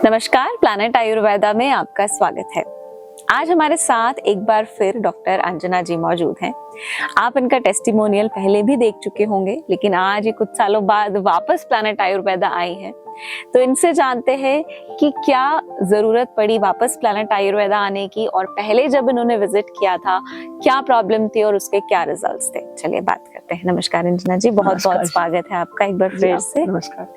नमस्कार, प्लैनेट आयुर्वेदा में आपका स्वागत है। आज हमारे साथ एक बार फिर डॉक्टर अंजना जी मौजूद हैं। आप इनका टेस्टिमोनियल पहले भी देख चुके होंगे, लेकिन आज ये कुछ सालों बाद वापस प्लैनेट आयुर्वेदा आई हैं। तो इनसे जानते हैं कि क्या जरूरत पड़ी वापस प्लैनेट आयुर्वेदा आने की, और पहले जब इन्होंने विजिट किया था क्या प्रॉब्लम थी और उसके क्या रिजल्ट्स थे। चलिए बात करते हैं। नमस्कार अंजना जी, बहुत बहुत स्वागत है आपका एक बार फिर से। नमस्कार।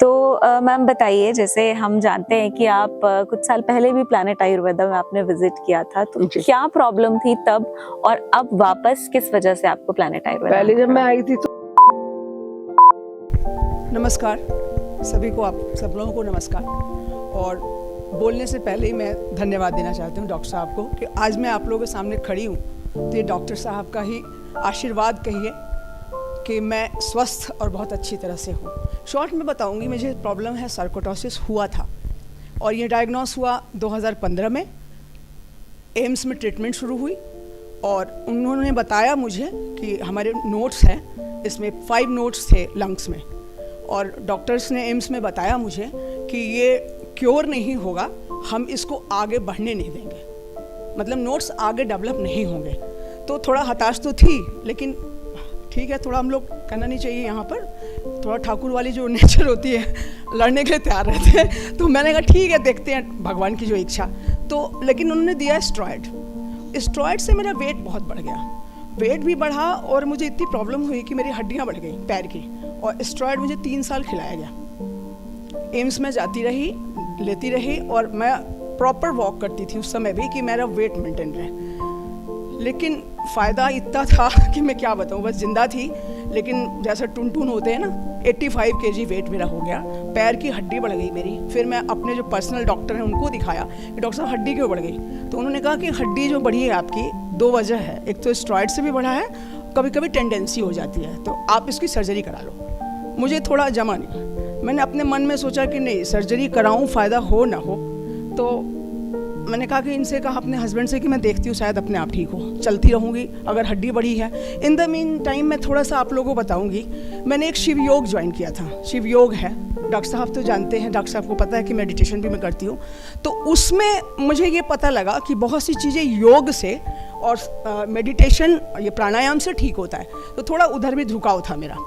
तो मैम बताइए, जैसे हम जानते हैं कि आप कुछ साल पहले भी प्लैनेट आयुर्वेदा में आपने विजिट किया था, तो क्या प्रॉब्लम थी तब और अब वापस किस वजह से आपको प्लैनेट आयुर्वेदा? पहले जब मैं आई थी तो नमस्कार सभी को, आप सब लोगों को नमस्कार। और बोलने से पहले ही मैं धन्यवाद देना चाहती हूँ डॉक्टर साहब को कि आज मैं आप लोगों के सामने खड़ी हूँ, तो ये डॉक्टर साहब का ही आशीर्वाद कहिए कि मैं स्वस्थ और बहुत अच्छी तरह से हूँ। शॉर्ट में बताऊँगी, मुझे प्रॉब्लम है सर्कोटोसिस हुआ था और ये डायग्नोस हुआ 2015 में। एम्स में ट्रीटमेंट शुरू हुई और उन्होंने बताया मुझे कि हमारे नोट्स हैं, इसमें 5 नोट्स थे लंग्स में, और डॉक्टर्स ने एम्स में बताया मुझे कि ये क्योर नहीं होगा, हम इसको आगे बढ़ने नहीं देंगे, मतलब नोट्स आगे डेवलप नहीं होंगे। तो थोड़ा हताश तो थी, लेकिन ठीक है, थोड़ा हम लोग कहना नहीं चाहिए यहाँ पर, थोड़ा ठाकुर वाली जो नेचर होती है, लड़ने के लिए तैयार रहते हैं। तो मैंने कहा ठीक है, देखते हैं भगवान की जो इच्छा। तो लेकिन उन्होंने दिया स्टेरॉइड से मेरा वेट बहुत बढ़ गया, वेट भी बढ़ा और मुझे इतनी प्रॉब्लम हुई कि मेरी हड्डियाँ बढ़ गई पैर की, और स्टेरॉइड मुझे 3 साल खिलाया गया। एम्स में जाती रही, लेती रही, और मैं प्रॉपर वॉक करती थी उस समय भी कि मेरा वेट मेंटेन रहे। लेकिन फ़ायदा इतना था कि मैं क्या बताऊँ, बस जिंदा थी, लेकिन जैसे टुन होते हैं ना, 85 kg वेट मेरा हो गया, पैर की हड्डी बढ़ गई मेरी। फिर मैं अपने जो पर्सनल डॉक्टर हैं उनको दिखाया कि डॉक्टर साहब हड्डी क्यों बढ़ गई, तो उन्होंने कहा कि हड्डी जो बढ़ी है आपकी 2 वजह है, एक तो स्टेरॉइड से भी बढ़ा है, कभी कभी टेंडेंसी हो जाती है, तो आप इसकी सर्जरी करा लो। मुझे थोड़ा जमा नहीं, मैंने अपने मन में सोचा कि नहीं, सर्जरी कराऊँ, फ़ायदा हो ना हो। तो मैंने कहा कि इनसे कहा अपने हस्बैंड से कि मैं देखती हूँ शायद अपने आप ठीक हो, चलती रहूँगी अगर हड्डी बढ़ी है। इन द मीन टाइम मैं थोड़ा सा आप लोगों को बताऊँगी, मैंने एक शिव योग ज्वाइन किया था। शिव योग है, डॉक्टर साहब तो जानते हैं, डॉक्टर साहब को पता है कि मेडिटेशन भी मैं करती हूँ। तो उसमें मुझे ये पता लगा कि बहुत सी चीज़ें योग से और मेडिटेशन, ये प्राणायाम से ठीक होता है, तो थोड़ा उधर भी झुकाव था मेरा।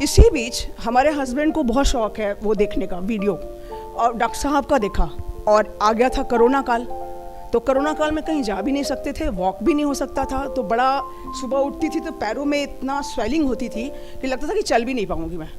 इसी बीच हमारे हस्बैंड को बहुत शौक है वो देखने का वीडियो, और डॉक्टर साहब का देखा, और आ गया था कोरोना काल। तो कोरोना काल में कहीं जा भी नहीं सकते थे, वॉक भी नहीं हो सकता था, तो बड़ा सुबह उठती थी तो पैरों में इतना स्वेलिंग होती थी कि लगता था कि चल भी नहीं पाऊँगी, मैं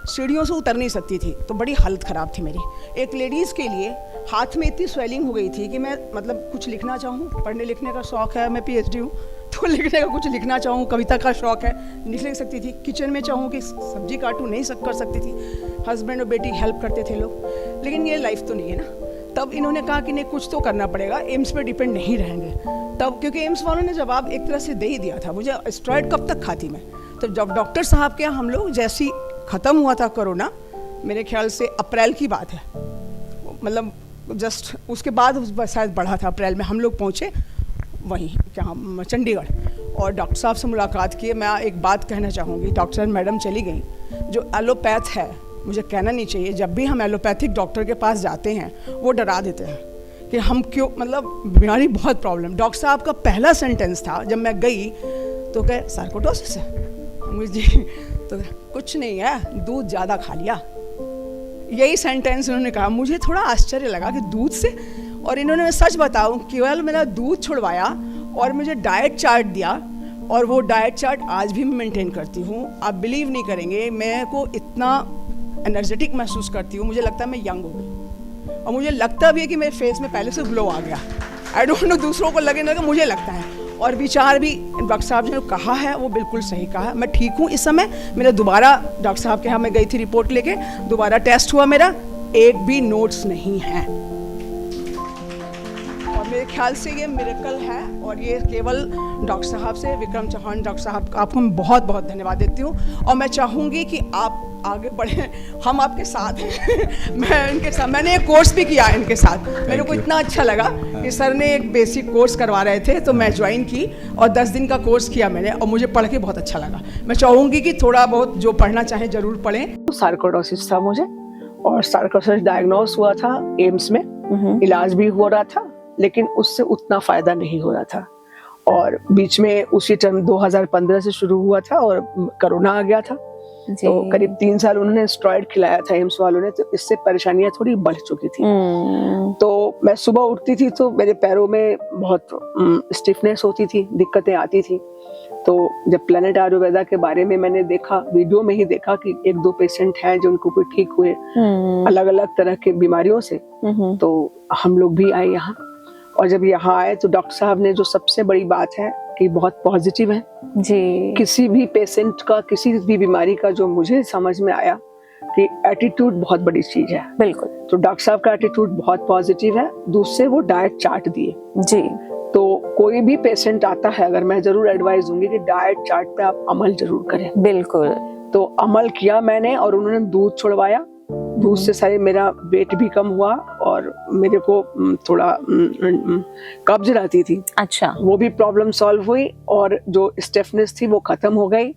सीढ़ियों से उतर नहीं सकती थी, तो बड़ी हालत ख़राब थी मेरी। एक लेडीज़ के लिए हाथ में इतनी स्वेलिंग हो गई थी कि मैं मतलब कुछ लिखना चाहूँ, पढ़ने लिखने का शौक़ है, मैं PhD हूँ, तो लिखने का कुछ लिखना चाहूँ, कविता का शौक़ है, नहीं लिख सकती थी। किचन में चाहूँ कि सब्जी काटूँ, नहीं कर सकती थी। हस्बैंड और बेटी हेल्प करते थे लोग, लेकिन ये लाइफ तो नहीं है ना। तब इन्होंने कहा कि नहीं, कुछ तो करना पड़ेगा, एम्स पे डिपेंड नहीं रहेंगे तब, क्योंकि एम्स वालों ने जवाब एक तरह से दे ही दिया था मुझे, स्टेरॉइड कब तक खाती मैं। तो जब डॉक्टर साहब के यहाँ हम लोग जैसी ख़त्म हुआ था कोरोना, मेरे ख्याल से अप्रैल की बात है, मतलब जस्ट उसके बाद शायद बढ़ा था, अप्रैल में हम लोग पहुँचे वहीं क्या चंडीगढ़, और डॉक्टर साहब से मुलाकात की। मैं एक बात कहना चाहूँगी, डॉक्टर मैडम चली गई, जो एलोपैथ है, मुझे कहना नहीं चाहिए, जब भी हम एलोपैथिक डॉक्टर के पास जाते हैं वो डरा देते हैं कि हम क्यों, मतलब बीमारी बहुत प्रॉब्लम। डॉक्टर साहब का पहला सेंटेंस था जब मैं गई तो कहे सर्कोटोसिस है मुझे, तो कुछ नहीं है, दूध ज़्यादा खा लिया, यही सेंटेंस उन्होंने कहा। मुझे थोड़ा आश्चर्य लगा कि दूध से, और इन्होंने, मैं सच बताऊं, केवल मेरा दूध छुड़वाया और मुझे डाइट चार्ट दिया, और वो डाइट चार्ट आज भी मैं मेंटेन करती हूँ। आप बिलीव नहीं करेंगे, मैं को इतना एनर्जेटिक महसूस करती हूँ, मुझे लगता है मैं यंग हो गई, और मुझे लगता भी है कि मेरे फेस में पहले से ग्लो आ गया। आई डोंट नो दूसरों को लगे ना, मुझे लगता है। और विचार भी डॉक्टर साहब ने जो कहा है वो बिल्कुल सही कहा है। मैं ठीक हूँ इस समय। मेरा दोबारा डॉक्टर साहब के यहाँ मैं गई थी रिपोर्ट लेके, दोबारा टेस्ट हुआ, मेरा एक भी नोट्स नहीं है, और मेरे मेरे ख्याल से ये मिरेकल है और ये केवल डॉक्टर साहब से, विक्रम चौहान डॉक्टर साहब, आपको मैं बहुत बहुत धन्यवाद देती हूँ। और मैं चाहूँगी कि आप आगे बढ़ें, हम आपके साथ हैं। मैं इनके साथ, मैंने एक कोर्स भी किया इनके साथ, मेरे को इतना अच्छा लगा कि सर ने एक बेसिक कोर्स करवा रहे थे तो मैं ज्वाइन की और 10 दिन का कोर्स किया मैंने और मुझे पढ़ के बहुत अच्छा लगा। मैं चाहूँगी कि थोड़ा बहुत जो पढ़ना चाहें ज़रूर पढ़ें। सार्कोइडोसिस था मुझे और सार्कोइडोसिस डायग्नोस हुआ था एम्स में, इलाज भी हो रहा था लेकिन उससे उतना फायदा नहीं हो रहा था। और बीच में उसी टाइम 2015 से शुरू हुआ था और कोरोना आ गया था, तो करीब 3 साल उन्होंने स्टेरॉइड खिलाया था एम्स वालों ने, तो इससे परेशानियां थोड़ी बढ़ चुकी थी। तो मैं सुबह उठती थी तो मेरे पैरों में बहुत स्टिफनेस होती थी, दिक्कतें आती थी। तो जब प्लेनेट आयुर्वेदा के बारे में मैंने देखा, वीडियो में ही देखा कि 1-2 पेशेंट हैं जो उनको कोई ठीक हुए अलग अलग तरह के बीमारियों से, तो हम लोग भी आए यहाँ। और जब यहाँ आए तो डॉक्टर साहब ने जो सबसे बड़ी बात है कि बहुत पॉजिटिव है जी। किसी भी पेशेंट का, किसी भी बीमारी का जो मुझे समझ में आया कि एटीट्यूड बहुत बड़ी चीज है। बिल्कुल। तो डॉक्टर साहब का एटीट्यूड बहुत पॉजिटिव है। दूसरे वो डाइट चार्ट दिए जी। तो कोई भी पेशेंट आता है, अगर मैं जरूर एडवाइस दूंगी कि डाइट चार्ट पे आप अमल जरूर करें। बिल्कुल। तो अमल किया मैंने और उन्होंने दूध छुड़वाया, दूध से सारे मेरा वेट भी कम हुआ और मेरे को थोड़ा कब्ज रहती थी, अच्छा, वो भी प्रॉब्लम सॉल्व हुई और जो स्टिफनेस थी वो खत्म हो गई।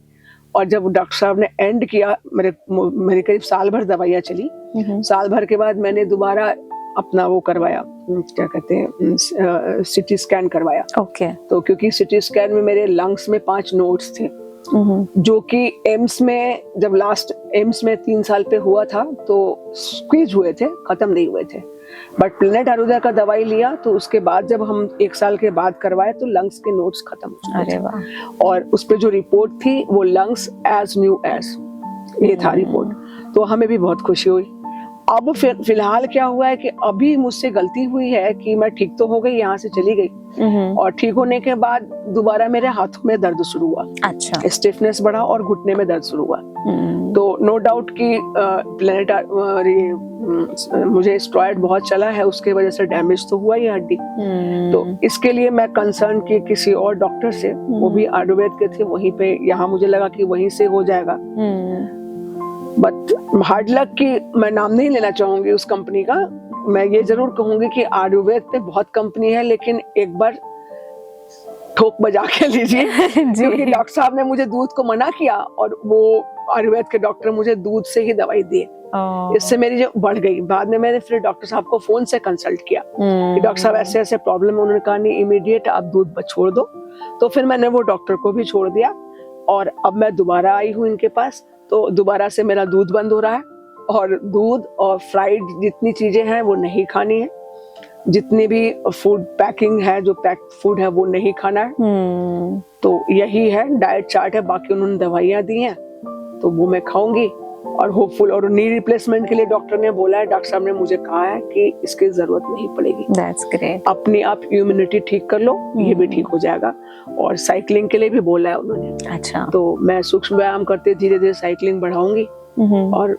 और जब डॉक्टर साहब ने एंड किया, मेरे करीब साल भर दवाइयाँ चली। साल भर के बाद मैंने दोबारा अपना वो करवाया, क्या कहते हैं, सिटी स्कैन करवाया। ओके। तो क्योंकि सिटी स्कैन में मेरे लंग्स में 5 नोड्स थे, जो कि एम्स में जब लास्ट एम्स में 3 साल पे हुआ था तो स्क्वीज हुए थे, खत्म नहीं हुए थे। बट प्लेनेट आयुर्वेदा का दवाई लिया तो उसके बाद जब हम 1 साल के बाद करवाए तो लंग्स के नोड्स खत्म हो चुके थे। अरे वाह। और उस पे जो रिपोर्ट थी वो लंग्स एज न्यू एज, ये था रिपोर्ट। तो हमें भी बहुत खुशी हुई। अब फिलहाल क्या हुआ है कि अभी मुझसे गलती हुई है कि मैं ठीक तो हो गई, यहाँ से चली गई और ठीक होने के बाद दोबारा मेरे हाथों में दर्द शुरू हुआ। अच्छा। स्टिफनेस बढ़ा और घुटने में दर्द शुरू हुआ। तो नो डाउट कि प्लेनेट मुझे स्टेरॉइड बहुत चला है, उसके वजह से डैमेज तो हुआ ही हड्डी। तो इसके लिए मैं कंसर्न की किसी और डॉक्टर से, वो भी आयुर्वेद के थे, वहीं पे यहाँ मुझे लगा कि वहीं से हो जाएगा। बट हार्ड लक की मैं नाम नहीं लेना चाहूंगी उस कंपनी का, मैं ये जरूर कहूंगी कि आयुर्वेद पे बहुत कंपनी है लेकिन एक बार ठोक बजा के लीजिए। क्योंकि डॉक्टर साहब ने मुझे दूध को मना किया और वो आयुर्वेद के डॉक्टर मुझे दूध से ही दवाई दिए। इससे मेरी जो बढ़ गई। बाद में मैंने फिर डॉक्टर साहब को फोन से कंसल्ट किया कि डॉक्टर साहब ऐसे ऐसे प्रॉब्लम है। उन्होंने कहा नहीं, इमीडिएट आप दूध छोड़ दो। तो फिर मैंने वो डॉक्टर को भी छोड़ दिया और अब मैं दोबारा आई हूँ इनके पास। तो दोबारा से मेरा दूध बंद हो रहा है और दूध और फ्राइड जितनी चीजें हैं वो नहीं खानी है, जितनी भी फूड पैकिंग है, जो पैक्ड फूड है वो नहीं खाना है। तो यही है डाइट चार्ट है। बाकी उन्होंने दवाइयाँ दी हैं तो वो मैं खाऊंगी और होपफुल। और नी रिप्लेसमेंट के लिए डॉक्टर ने बोला है, डॉक्टर साहब ने मुझे कहा है कि इसकी जरूरत नहीं पड़ेगी। That's great. अपने आप इम्यूनिटी ठीक कर लो, ये भी ठीक हो जाएगा। और साइकिलिंग के लिए भी बोला है उन्होंने। अच्छा। तो मैं सूक्ष्म व्यायाम करते धीरे धीरे साइकिलिंग बढ़ाऊंगी और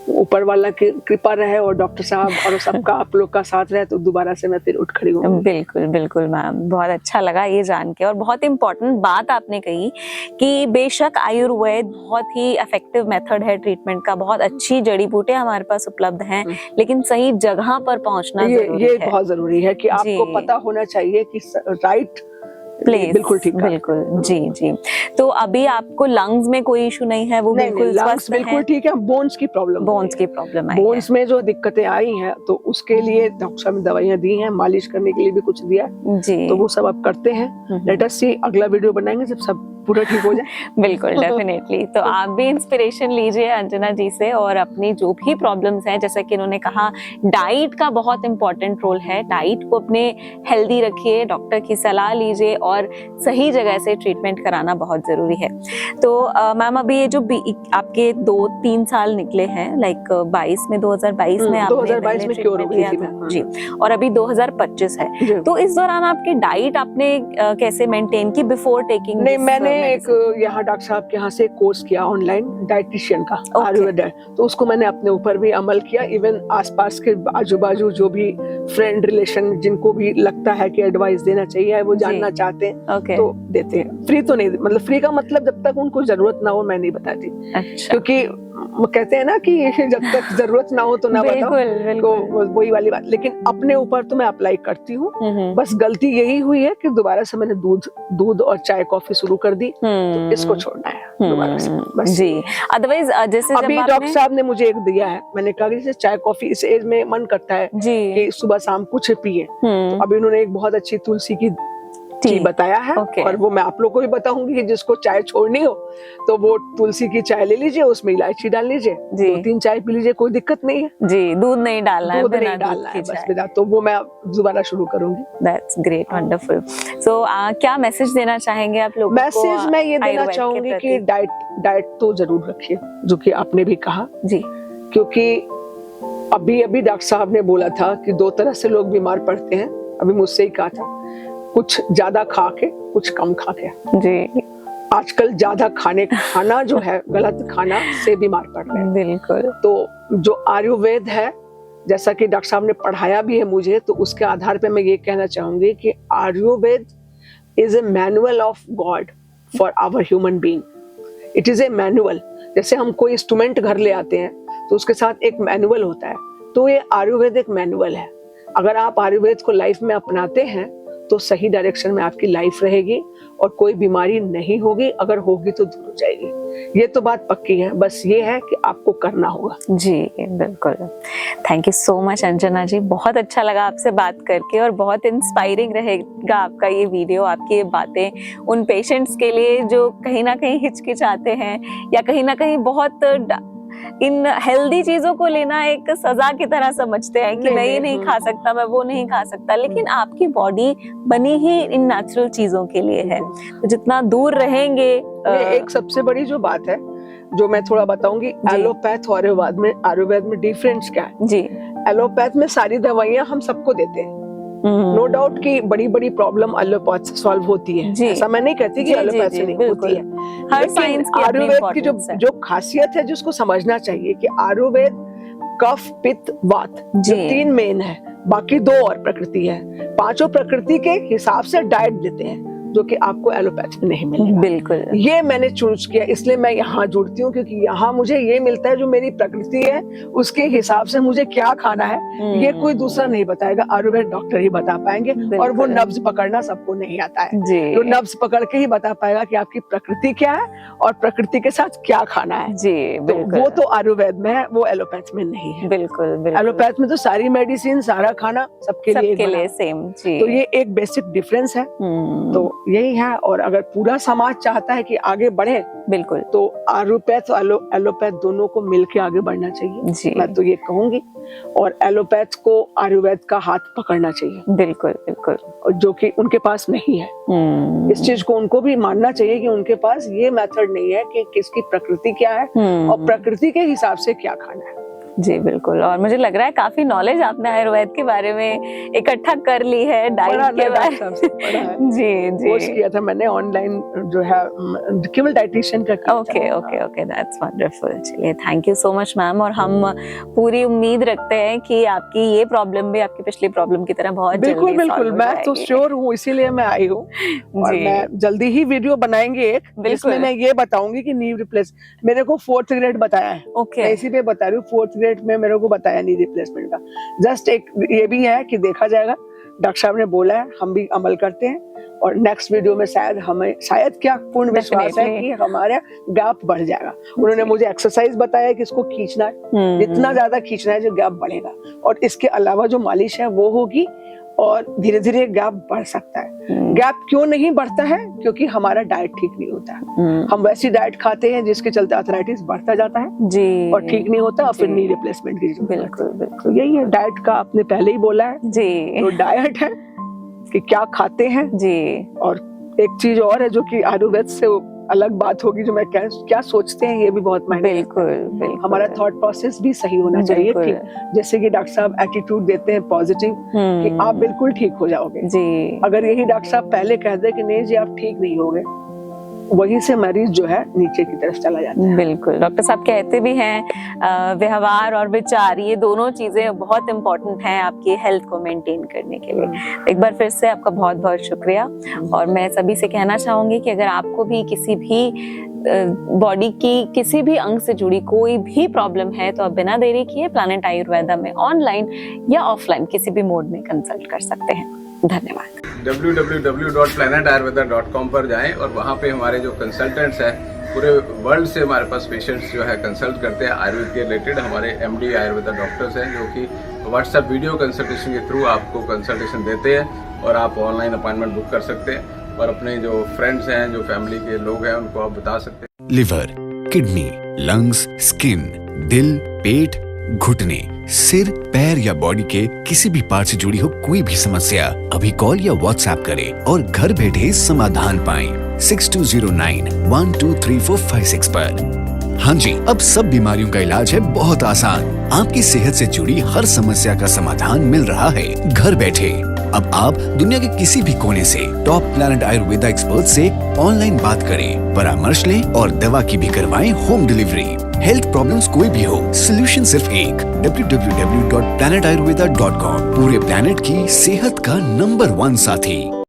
ऊपर वाला की कृपा रहे और डॉक्टर साहब और सबका आप लोग का साथ रहे तो दोबारा से मैं फिर उठ खड़ी हूँ। बिल्कुल बिल्कुल मैम, बहुत अच्छा लगा ये जान के। और बहुत इम्पोर्टेंट बात आपने कही कि बेशक आयुर्वेद बहुत ही इफेक्टिव मेथड है ट्रीटमेंट का, बहुत अच्छी जड़ी बूटियां हमारे पास उपलब्ध हैं, लेकिन सही जगह पर पहुंचना जरूरी ये है। बहुत जरूरी है कि आपको पता होना चाहिए कि राइट प्लेस। बिल्कुल ठीक है। बिल्कुल जी जी। तो अभी आपको लंग्स में कोई इशू नहीं है? वो बिल्कुल लंग्स बिल्कुल ठीक है। बोन्स की प्रॉब्लम आई है। बोन्स में जो दिक्कतें आई हैं तो उसके लिए डॉक्टर साहब ने दवाइयाँ दी हैं, मालिश करने के लिए भी कुछ दिया जी। तो वो सब अब करते हैं। लेट अस सी, अगला वीडियो बनाएंगे जब सब पूरा ठीक हो जाए। बिल्कुल डेफिनेटली। तो आप भी इंस्पिरेशन लीजिए अंजना जी से और अपनी जो भी प्रॉब्लम्स हैं, जैसा कि इन्होंने कहा, डाइट का बहुत इंपॉर्टेंट रोल है। डाइट को अपने हेल्दी रखिए, डॉक्टर की सलाह लीजिए और सही जगह से ट्रीटमेंट कराना बहुत जरूरी है। तो मैम अभी ये जो आपके 2-3 साल निकले हैं, लाइक 2022 में आपने 2022 में क्योर हो गई थी मैं जी, और अभी 2025 है। तो इस दौरान आपकी डाइट आपने कैसे मेंटेन की बिफोर टेकिंग? नहीं, मैंने एक यहाँ डॉक्टर साहब के यहाँ से कोर्स किया ऑनलाइन डाइटिशियन का, आयुर्वेद, तो उसको मैंने अपने ऊपर भी अमल किया। इवन आसपास के आजू बाजू जो भी फ्रेंड रिलेशन जिनको भी लगता है कि एडवाइस देना चाहिए, वो जानना चाहते हैं तो देते हैं। फ्री तो नहीं, मतलब फ्री का मतलब जब तक उनको जरूरत ना हो मैं नहीं बताती। अच्छा। क्योंकि कहते हैं ना कि जब तक जरूरत ना हो तो ना बताओ, तो वही वाली बात। लेकिन अपने ऊपर तो मैं अप्लाई करती हूँ। बस गलती यही हुई है कि दोबारा से मैंने दूध और चाय कॉफी शुरू कर दी, तो इसको छोड़ना है दोबारा से बस जी। अदरवाइज जैसे अभी डॉक्टर साहब ने मुझे एक दिया है, मैंने कहा कि जैसे चाय कॉफी इस एज में मन करता है कि सुबह शाम कुछ पिए, तो अभी उन्होंने एक बहुत अच्छी तुलसी की टी बताया है। और वो मैं आप लोगों को भी बताऊंगी कि जिसको चाय छोड़नी हो तो वो तुलसी की चाय ले लीजिए, उसमें इलायची डाल लीजिए, 2-3 चाय पी लीजिए, कोई दिक्कत नहीं है जी। दूध नहीं डालना है, दूध नहीं डालना है बस बिना। तो वो मैं दोबारा शुरू करूंगी। That's great, wonderful. सो क्या मैसेज देना चाहेंगे आप लोगों को? मैसेज मैं ये देना चाहूंगी कि डाइट तो जरूर रखिए, जो कि आपने भी कहा जी। क्योंकि अभी डॉक्टर साहब ने बोला था कि 2 तरह से लोग बीमार पड़ते हैं, अभी मुझसे ही कहा था, कुछ ज्यादा खा के, कुछ कम खा के जी। आजकल ज्यादा खाना जो है गलत खाना से बीमार पड़ रहे हैं। बिल्कुल। तो जो आयुर्वेद है, जैसा कि डॉक्टर साहब ने पढ़ाया भी है मुझे, तो उसके आधार पे मैं ये कहना चाहूंगी कि Ayurveda is a manual of god for our human being. It is a manual. जैसे हम कोई इंस्ट्रूमेंट घर ले आते हैं तो उसके साथ एक मैनुअल होता है, तो ये आयुर्वेद एक मैनुअल है। अगर आप आयुर्वेद को लाइफ में अपनाते हैं तो सही डायरेक्शन में आपकी लाइफ रहेगी और कोई बीमारी नहीं होगी, अगर होगी तो दूर हो जाएगी। ये तो बात पक्की है, बस ये है कि आपको करना होगा जी। बिल्कुल। Thank you so much Anjana ji, बहुत अच्छा लगा आपसे बात करके और बहुत इंस्पायरिंग रहेगा आपका ये वीडियो, आपकी ये बातें उन पेशेंट्स के लिए जो कहीं ना कहीं हिचकिचाते हैं या कहीं ना कहीं बहुत इन हेल्दी चीजों को लेना एक सजा की तरह समझते हैं कि मैं ये नहीं खा सकता, मैं वो नहीं खा सकता, लेकिन आपकी बॉडी बनी ही इन नेचुरल चीजों के लिए है, तो जितना दूर रहेंगे। एक सबसे बड़ी जो बात है जो मैं थोड़ा बताऊंगी, एलोपैथ और आयुर्वेद में डिफरेंस क्या है जी। एलोपैथ में सारी दवाइयां हम सबको देते हैं, नो डाउट कि बड़ी बड़ी प्रॉब्लम एलोपैथ से सॉल्व होती है, ऐसा मैं नहीं कहती कि एलोपैथ से नहीं होती है। हर साइंस की आयुर्वेद की जो खासियत है जिसको समझना चाहिए कि आयुर्वेद कफ पित्त वात जो 3 मेन है, बाकी 2 और प्रकृति है। 5 प्रकृति के हिसाब से डाइट देते हैं जो कि आपको एलोपैथ में नहीं मिलेगा। बिल्कुल। ये मैंने चूज किया, इसलिए मैं यहाँ जुड़ती हूँ क्योंकि यहाँ मुझे ये मिलता है जो मेरी प्रकृति है उसके हिसाब से मुझे क्या खाना है, ये कोई दूसरा नहीं बताएगा, आयुर्वेद डॉक्टर ही बता पाएंगे। और वो नब्ज पकड़ना सबको नहीं आता है, तो नब्ज पकड़ के ही बता पाएगा कि आपकी प्रकृति क्या है और प्रकृति के साथ क्या खाना है जी। तो वो तो आयुर्वेद में है, वो एलोपैथ में नहीं है। बिल्कुल। एलोपैथ में तो सारी मेडिसिन, सारा खाना सबके लिए सेम जी। तो ये एक बेसिक डिफरेंस है, तो यही है। और अगर पूरा समाज चाहता है कि आगे बढ़े, बिल्कुल, तो आयुर्वेद और एलोपैथ दोनों को मिलके आगे बढ़ना चाहिए जी। मैं तो ये कहूंगी, और एलोपैथ को आयुर्वेद का हाथ पकड़ना चाहिए। बिल्कुल बिल्कुल। जो कि उनके पास नहीं है, इस चीज को उनको भी मानना चाहिए कि उनके पास ये मेथड नहीं है कि किसकी प्रकृति क्या है और प्रकृति के हिसाब से क्या खाना है जी। बिल्कुल। और मुझे लग रहा है काफी नॉलेज आपने आयुर्वेद के बारे में इकट्ठा कर ली है, डाइट के बारे में जी जी। कोर्स किया था मैंने ऑनलाइन जो है, केवल डाइटिशियन का किया। Okay that's wonderful. चलिए, thank you so much ma'am, और हम पूरी उम्मीद रखते हैं कि आपकी ये प्रॉब्लम भी आपकी पिछली प्रॉब्लम की तरह बहुत जल्दी बिल्कुल मैं तो श्योर हूँ, इसीलिए मैं आई हूँ। और मैं जल्दी ही वीडियो बनाएंगे एक, जिसमें मैं ये बताऊंगी कि नी रिप्लेस, मेरे को 4th ग्रेड बताया है, मैं इसी पे बता रही हूँ। 4th ग्रेड में मेरे को बताया नी रिप्लेसमेंट का, जस्ट एक ये भी है कि देखा जाएगा, डॉक्टर साहब ने बोला है, हम भी अमल करते हैं। और नेक्स्ट वीडियो में शायद क्या पूर्ण विश्वास है कि हमारा गैप बढ़ जाएगा। उन्होंने मुझे एक्सरसाइज बताया कि इसको खींचना है, जितना ज्यादा खींचना है जो गैप बढ़ेगा, और इसके अलावा जो मालिश है वो होगी, और धीरे धीरे गैप बढ़ सकता है। गैप क्यों नहीं बढ़ता है? क्योंकि हमारा डाइट ठीक नहीं होता है। हम वैसी डाइट खाते हैं जिसके चलते आर्थराइटिस बढ़ता जाता है जी, और ठीक नहीं होता, और फिर नी रिप्लेसमेंट की जरूरत। बिल्कुल बिल्कुल, यही है डाइट का, आपने पहले ही बोला है जी। तो डाइट है कि क्या खाते हैं जी। और एक चीज और है जो कि आयुर्वेद से अलग बात होगी, जो मैं क्या सोचते हैं ये भी बहुत मायने। बिल्कुल। हमारा थॉट प्रोसेस भी सही होना चाहिए, कि जैसे कि डॉक्टर साहब एटीट्यूड देते हैं पॉजिटिव, कि आप बिल्कुल ठीक हो जाओगे जी। अगर यही डॉक्टर साहब पहले कह दे कि नहीं जी आप ठीक नहीं होगे, वहीं से मरीज जो है नीचे की तरफ चला जाता है। बिल्कुल, डॉक्टर साहब कहते भी हैं व्यवहार और विचार ये दोनों चीजें बहुत इंपॉर्टेंट हैं आपकी हेल्थ को मेंटेन करने के लिए। एक बार फिर से आपका बहुत बहुत शुक्रिया। और मैं सभी से कहना चाहूंगी कि अगर आपको भी किसी भी बॉडी की किसी भी अंग से जुड़ी कोई भी प्रॉब्लम है तो आप बिना देरी किए प्लैनेट आयुर्वेदा में ऑनलाइन या ऑफलाइन किसी भी मोड में कंसल्ट कर सकते हैं। धन्यवाद। www.planetayurveda.com पर जाएं और वहाँ पे हमारे जो कंसल्टेंट्स हैं पूरे वर्ल्ड से हमारे पास पेशेंट्स जो है कंसल्ट करते हैं आयुर्वेद के रिलेटेड। हमारे MD आयुर्वेदा डॉक्टर्स हैं जो कि व्हाट्सएप वीडियो कंसल्टेशन के थ्रू आपको कंसल्टेशन देते हैं और आप ऑनलाइन अपॉइंटमेंट बुक कर सकते हैं और अपने जो फ्रेंड्स हैं जो फैमिली के लोग हैं उनको आप बता सकते हैं। लिवर, किडनी, लंग्स, स्किन, दिल, पेट, घुटने, सिर, पैर या बॉडी के किसी भी पार्ट से जुड़ी हो कोई भी समस्या अभी कॉल या व्हाट्सएप करें और घर बैठे समाधान पाएं 6209123456 पर। हाँ जी, अब सब बीमारियों का इलाज है बहुत आसान। आपकी सेहत से जुड़ी हर समस्या का समाधान मिल रहा है घर बैठे। अब आप दुनिया के किसी भी कोने से टॉप प्लैनेट आयुर्वेदा एक्सपर्ट से ऑनलाइन बात करें, परामर्श लें और दवा की भी करवाएं होम डिलीवरी। हेल्थ प्रॉब्लम्स कोई भी हो, सोल्यूशन सिर्फ एक, www.planetayurveda.com। पूरे प्लैनेट की सेहत का नंबर 1 साथी।